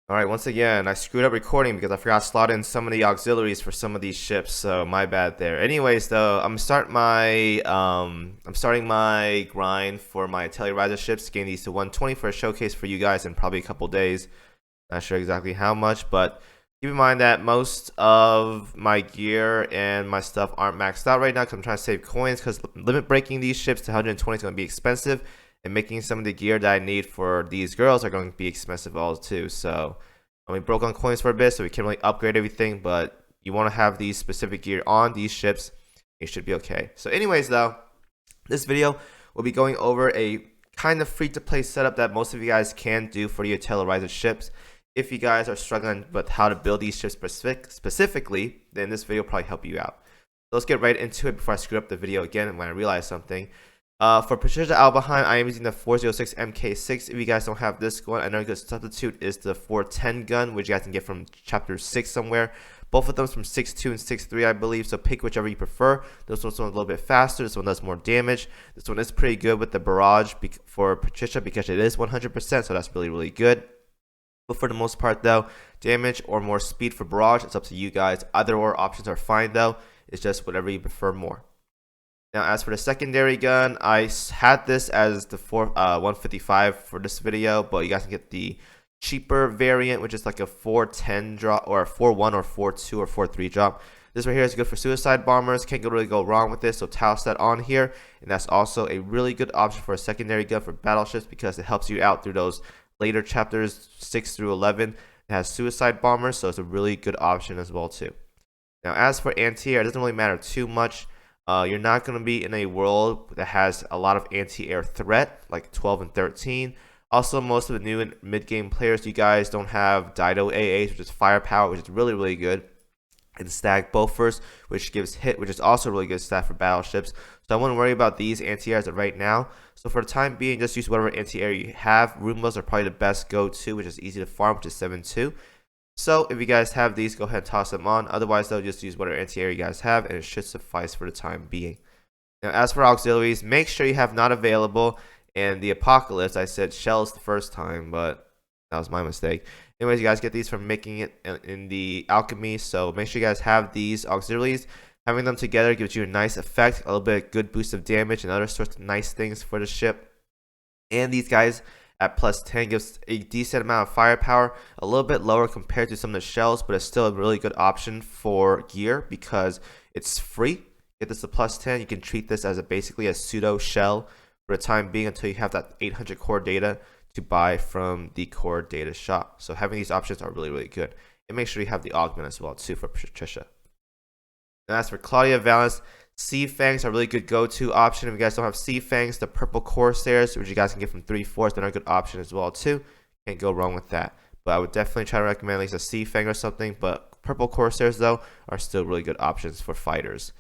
Alright, once again, I screwed up recording because I forgot to slot in some of the auxiliaries for some of these ships, so my bad there. Anyways, though, I'm starting my grind for my Atelier Ryza ships, getting these to 120 for a showcase for you guys in probably a couple days. Not sure exactly how much, but keep in mind that most of my gear and my stuff aren't maxed out right now because I'm trying to save coins, because limit breaking these ships to 120 is going to be expensive, and making some of the gear that I need for these girls are going to be expensive all too. So we broke on coins for a bit, so we can't really upgrade everything, but you want to have these specific gear on these ships. You should be okay. So anyways, though, this video will be going over a kind of free-to-play setup that most of you guys can do for your Atelier Ryza ships. If you guys are struggling with how to build these ships specifically, then this video will probably help you out. So let's get right into it before I screw up the video again when I realize something. For Patricia Abelheim, I am using the 406 MK6. If you guys don't have this one, another good substitute is the 410 gun, which you guys can get from chapter 6 somewhere. Both of them from 6.2 and 6.3, I believe, so pick whichever you prefer. This one's a little bit faster, this one does more damage. This one is pretty good with the barrage for Patricia because it is 100%, so that's really, really good. But for the most part, though, damage or more speed for barrage, it's up to you guys. Either or options are fine, though. It's just whatever you prefer more. Now, as for the secondary gun, I had this as the 155 for this video, but you guys can get the cheaper variant, which is like a 410 drop, or a 4.1 or 4.2 or 4.3 drop. This right here is good for suicide bombers. Can't really go wrong with this, so toss that on here. And that's also a really good option for a secondary gun for battleships because it helps you out through those later chapters 6 through 11. It has suicide bombers, so it's a really good option as well too. Now, as for anti-air, it doesn't really matter too much. You're not going to be in a world that has a lot of anti-air threat, like 12 and 13. Also, most of the new mid-game players, you guys don't have Dido AAs, which is firepower, which is really, really good. And Stag Bofors, which gives hit, which is also really good stat for battleships. So I wouldn't worry about these anti-airs right now. So for the time being, just use whatever anti-air you have. Roombas are probably the best go-to, which is easy to farm, which is 7.2. So if you guys have these, go ahead and toss them on. Otherwise, though, just use whatever anti-air you guys have, and it should suffice for the time being. Now, as for auxiliaries, make sure you have not available. And the Apocalypse, I said shells the first time, but that was my mistake. Anyways, you guys get these from making it in the alchemy, so make sure you guys have these auxiliaries. Having them together gives you a nice effect, a little bit of good boost of damage, and other sorts of nice things for the ship. And these guys at plus 10 gives a decent amount of firepower, a little bit lower compared to some of the shells, but it's still a really good option for gear because it's free. Get this to plus 10, you can treat this as basically a pseudo shell for the time being until you have that 800 core data to buy from the core data shop. So having these options are really, really good. And make sure you have the augment as well too for Patricia. And as for Klaudia Valentz, Sea Fangs are a really good go-to option. If you guys don't have Sea Fangs, the purple Corsairs, which you guys can get from 3/4, they're a good option as well too. Can't go wrong with that. But I would definitely try to recommend at least a Sea Fang or something. But purple Corsairs, though, are still really good options for fighters.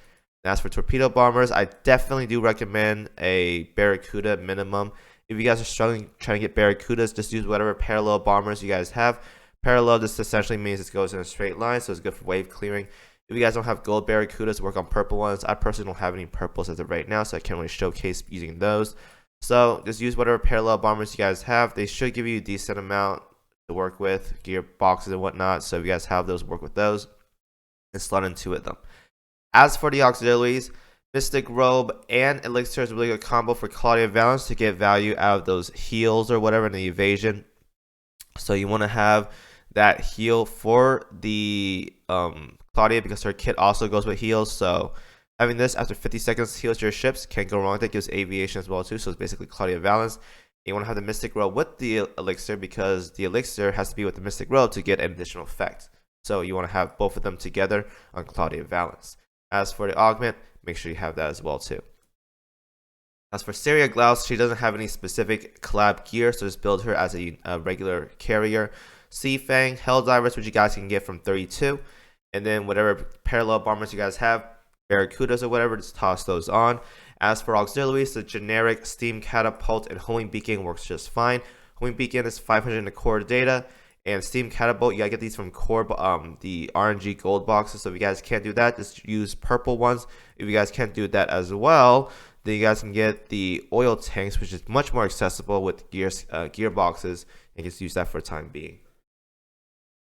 And as for torpedo bombers, I definitely do recommend a Barracuda minimum. If you guys are struggling trying to get Barracudas, just use whatever parallel bombers you guys have. Parallel just essentially means it goes in a straight line, so it's good for wave clearing. If you guys don't have gold Barracudas, work on purple ones. I personally don't have any purples as of right now, so I can't really showcase using those. So just use whatever parallel bombers you guys have. They should give you a decent amount to work with, gear boxes and whatnot. So if you guys have those, work with those and slot into it them. As for the auxiliaries, Mystic Robe and Elixir is a really good combo for Klaudia Valentz to get value out of those heals or whatever in the evasion. So you want to have that heal for the Klaudia because her kit also goes with heals. So having this after 50 seconds heals your ships, can't go wrong with it. Gives aviation as well too. So it's basically Klaudia Valentz. You want to have the Mystic Robe with the Elixir because the Elixir has to be with the Mystic Robe to get an additional effect. So you want to have both of them together on Klaudia Valentz. As for the augment, make sure you have that as well too. As for Serri Glaus, she doesn't have any specific collab gear, so just build her as a regular carrier. Sea Fang, Helldivers, which you guys can get from 32, and then whatever parallel bombers you guys have, Barracudas or whatever, just toss those on. As for auxiliaries, the generic Steam Catapult and Homing Beacon works just fine. Homing Beacon is 500 in the core data. And Steam Catapult, you gotta get these from core, the RNG gold boxes. So if you guys can't do that, just use purple ones. If you guys can't do that as well, then you guys can get the oil tanks, which is much more accessible with gear boxes, and just use that for the time being.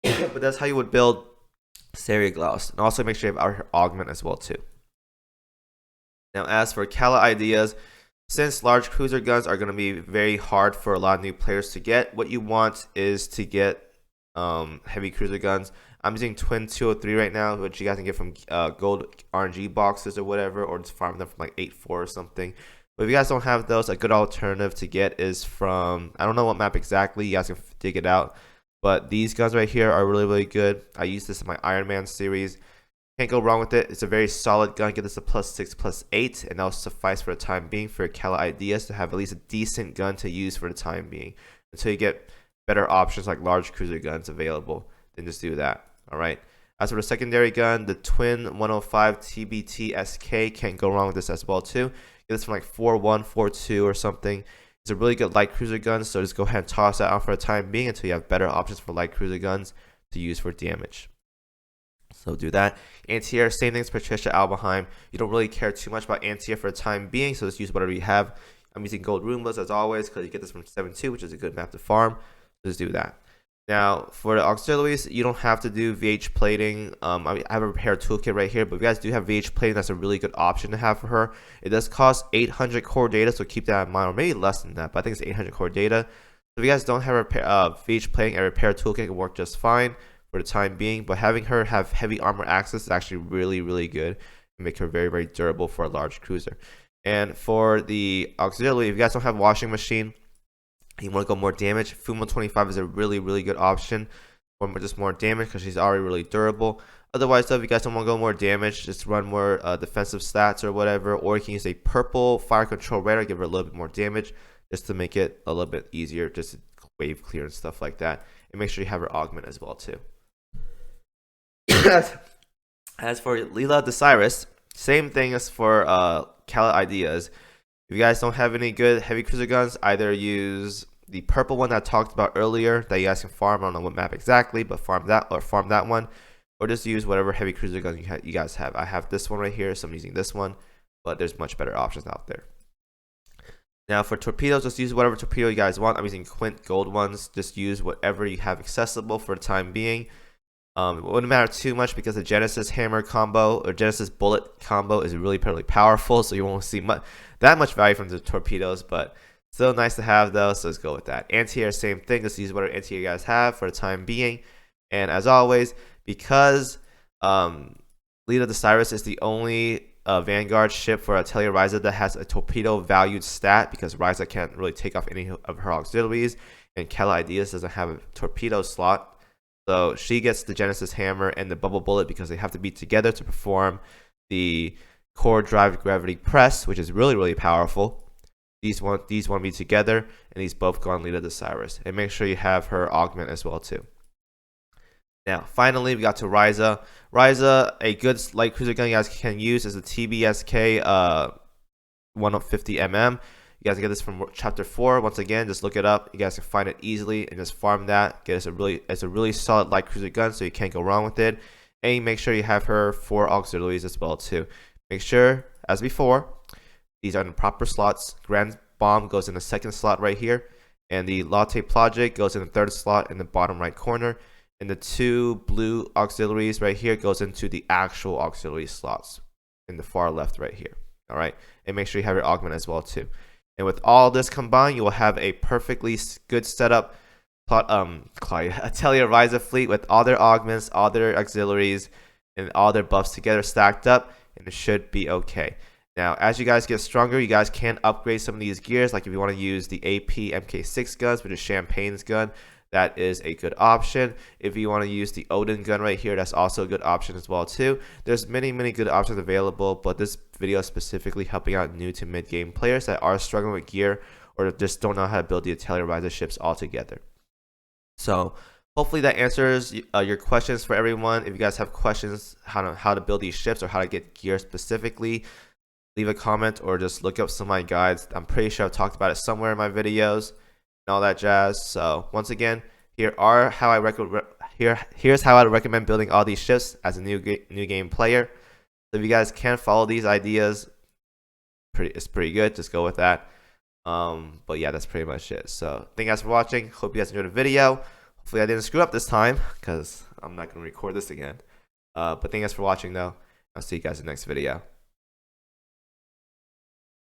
But that's how you would build Serri Glaus. And also make sure you have our augment as well too. Now as for Kala ideas, since large cruiser guns are going to be very hard for a lot of new players to get, what you want is to get heavy cruiser guns. I'm using Twin 203 right now, which you guys can get from gold RNG boxes or whatever, or just farm them from like 8.4 or something. But if you guys don't have those, a good alternative to get is from, I don't know what map exactly, you guys can dig it out. But these guns right here are really, really good. I use this in my Iron Man series. Can't go wrong with it. It's a very solid gun. Get this a +6, +8, and that'll suffice for the time being for your Kala ideas to have at least a decent gun to use for the time being until you get better options like large cruiser guns available. Then just do that. All right. As for the secondary gun, the Twin 105 TBT SK, can't go wrong with this as well too. Get this from like 4.1, 4.2 or something. It's a really good light cruiser gun, so just go ahead and toss that out for the time being until you have better options for light cruiser guns to use for damage. So do that. Anti-air, same thing as Patricia Abelheim. You don't really care too much about anti-air for the time being, so just use whatever you have. I'm using gold Roombas as always because you get this from 7.2, which is a good map to farm. So just do that. Now, for the auxiliaries, you don't have to do VH plating. I have a repair toolkit right here, but if you guys do have VH plating, that's a really good option to have for her. It does cost 800 core data, so keep that in mind, or maybe less than that, but I think it's 800 core data. So if you guys don't have VH plating, a repair toolkit can work just fine for the time being, but having her have heavy armor access is actually really, really good and make her very, very durable for a large cruiser. And for the auxiliary, if you guys don't have washing machine, you want to go more damage, Fumo 25 is a really, really good option for just more damage because she's already really durable. Otherwise, though, if you guys don't want to go more damage, just run more defensive stats or whatever, or you can use a purple fire control radar, give her a little bit more damage just to make it a little bit easier, just to wave clear and stuff like that. And make sure you have her augment as well, too. As for Lila Decyrus, same thing as for Kala ideas. If you guys don't have any good heavy cruiser guns, either use the purple one that I talked about earlier that you guys can farm. I don't know what map exactly, but farm that one, or just use whatever heavy cruiser gun you guys have. I have this one right here, so I'm using this one, but there's much better options out there. Now for torpedoes, just use whatever torpedo you guys want. I'm using Quint gold ones. Just use whatever you have accessible for the time being. It wouldn't matter too much because the Genesis hammer combo or Genesis bullet combo is really powerful, so you won't see that much value from the torpedoes, but still nice to have though, so let's go with that. Anti-air, same thing. Just use whatever anti-air you guys have for the time being. And as always, because Lila Decyrus is the only Vanguard ship for Atelier Ryza that has a torpedo valued stat, because Ryza can't really take off any of her auxiliaries, and Kala Ideas doesn't have a torpedo slot. So she gets the Genesis hammer and the bubble bullet because they have to be together to perform the core drive gravity press, which is really, really powerful. These one be together, and these both go on Lila Decyrus. And make sure you have her augment as well too. Now, finally, we got to Ryza. Ryza, a good light cruiser gun you guys can use is the TBSK 150mm. You guys can get this from chapter 4. Once again, just look it up. You guys can find it easily and just farm that. Get it's a really solid light cruiser gun, so you can't go wrong with it. And make sure you have her 4 auxiliaries as well too. Make sure, as before, these are in the proper slots. Grand Bomb goes in the 2nd slot right here, and the Latte Project goes in the 3rd slot in the bottom right corner. And the 2 blue auxiliaries right here goes into the actual auxiliary slots in the far left right here. All right, and make sure you have your augment as well too. And with all this combined, you will have a perfectly good setup Atelier Ryza fleet with all their augments, all their auxiliaries, and all their buffs together stacked up, and it should be okay. Now, as you guys get stronger, you guys can upgrade some of these gears. Like if you want to use the AP MK6 guns, which is Champagne's gun, that is a good option. If you want to use the Odin gun right here, that's also a good option as well too. There's many good options available, but this video is specifically helping out new to mid-game players that are struggling with gear or just don't know how to build the Atelier Ryza ships altogether. So hopefully that answers your questions for everyone. If you guys have questions how to build these ships or how to get gear specifically, leave a comment or just look up some of my guides. I'm pretty sure I've talked about it somewhere in my videos and all that jazz. So once again, here's how I recommend building all these ships as a new game player. So if you guys can follow these ideas, it's pretty good. Just go with that. But yeah, that's pretty much it. So thank you guys for watching. Hope you guys enjoyed the video. Hopefully I didn't screw up this time, because I'm not going to record this again. But thank you guys for watching, though. I'll see you guys in the next video.